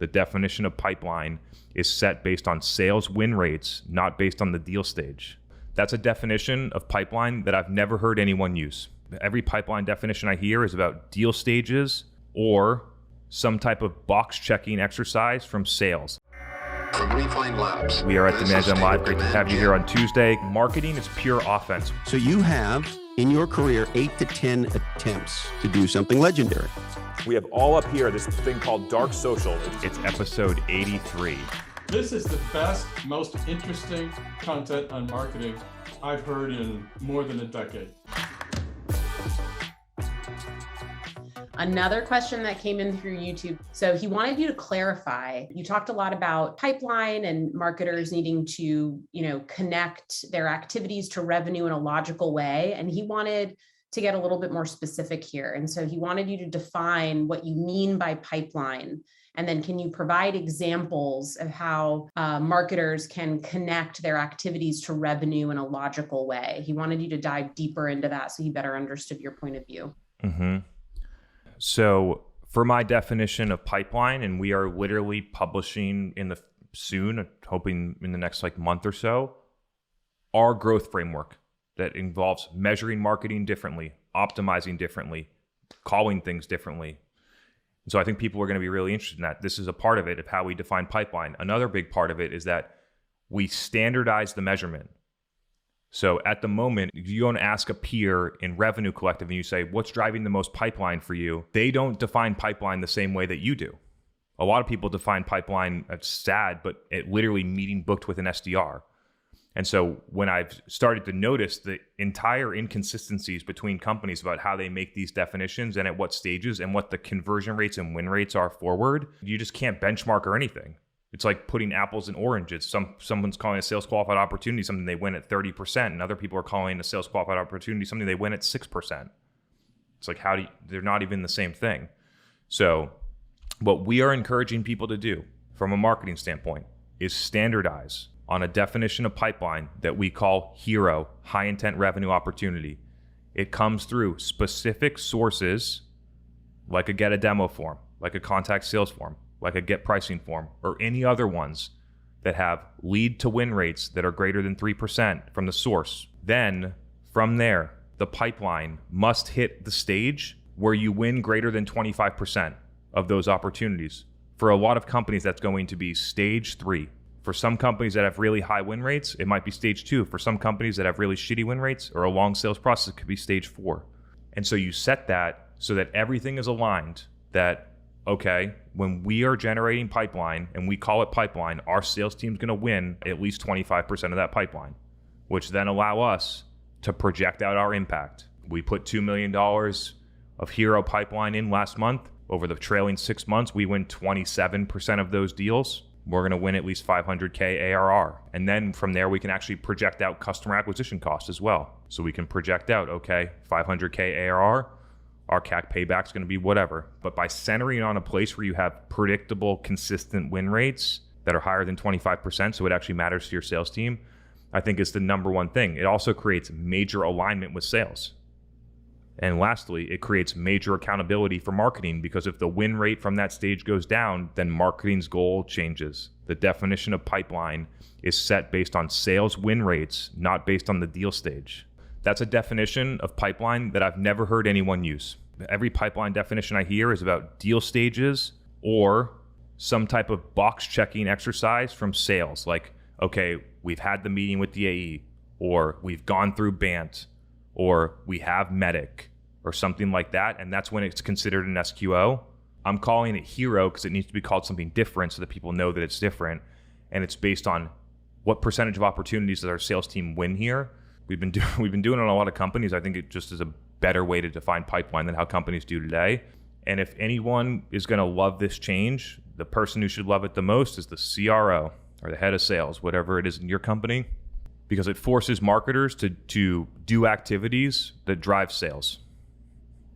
The definition of pipeline is set based on sales win rates, not based on the deal stage. That's a definition of pipeline that I've never heard anyone use. Every pipeline definition I hear is about deal stages or some type of box checking exercise from sales. From Refine Labs. We are at Demand Gen Live. Great to have you here on Tuesday. Marketing is pure offense. So you have, in your career, 8 to 10 attempts to do something legendary. We have all up here this thing called Dark Social. It's episode 83. This is the best, most interesting content on marketing I've heard in more than a decade. Another question that came in through YouTube. So he wanted you to clarify. You talked a lot about pipeline and marketers needing to, connect their activities to revenue in a logical way. And he wanted to get a little bit more specific here. And so he wanted you to define what you mean by pipeline. And then can you provide examples of how marketers can connect their activities to revenue in a logical way? He wanted you to dive deeper into that so he better understood your point of view. Mm-hmm. So for my definition of pipeline, and we are literally publishing soon, hoping in the next month or so, our growth framework that involves measuring marketing differently, optimizing differently, calling things differently. And so I think people are going to be really interested in that. This is a part of it, of how we define pipeline. Another big part of it is that we standardize the measurement. So at the moment, if you go and ask a peer in Revenue Collective and you say, what's driving the most pipeline for you? They don't define pipeline the same way that you do. A lot of people define pipeline, it's sad, but it literally meeting booked with an SDR. And so when I've started to notice the entire inconsistencies between companies about how they make these definitions and at what stages and what the conversion rates and win rates are forward, you just can't benchmark or anything. It's like putting apples and oranges. Someone's calling a sales qualified opportunity something they win at 30%, and other people are calling a sales qualified opportunity something they win at 6%. It's like, they're not even the same thing. So what we are encouraging people to do from a marketing standpoint is standardize on a definition of pipeline that we call HERO, high intent revenue opportunity. It comes through specific sources like a get a demo form, like a contact sales form, like a get pricing form, or any other ones that have lead to win rates that are greater than 3% from the source. Then from there, the pipeline must hit the stage where you win greater than 25% of those opportunities. For a lot of companies, that's going to be stage 3. For some companies that have really high win rates, it might be stage 2. For some companies that have really shitty win rates or a long sales process, it could be stage 4. And so you set that so that everything is aligned, that okay, when we are generating pipeline and we call it pipeline, our sales team's going to win at least 25% of that pipeline, which then allow us to project out our impact. We put $2 million of HERO pipeline in last month. Over the trailing 6 months, we win 27% of those deals. We're going to win at least 500K ARR. And then from there, we can actually project out customer acquisition costs as well. So we can project out, okay, 500K ARR, our CAC payback is going to be whatever. But by centering on a place where you have predictable, consistent win rates that are higher than 25%, so it actually matters to your sales team, I think is the number one thing. It also creates major alignment with sales. And lastly, it creates major accountability for marketing, because if the win rate from that stage goes down, then marketing's goal changes. The definition of pipeline is set based on sales win rates, not based on the deal stage. That's a definition of pipeline that I've never heard anyone use. Every pipeline definition I hear is about deal stages or some type of box checking exercise from sales. Like, okay, we've had the meeting with the AE, or we've gone through BANT, or we have Medic, or something like that. And that's when it's considered an SQO. I'm calling it HERO because it needs to be called something different so that people know that it's different. And it's based on what percentage of opportunities does our sales team win here. We've been doing it in a lot of companies. I think it just is a better way to define pipeline than how companies do today. And if anyone is going to love this change, the person who should love it the most is the CRO or the head of sales, whatever it is in your company, because it forces marketers to do activities that drive sales.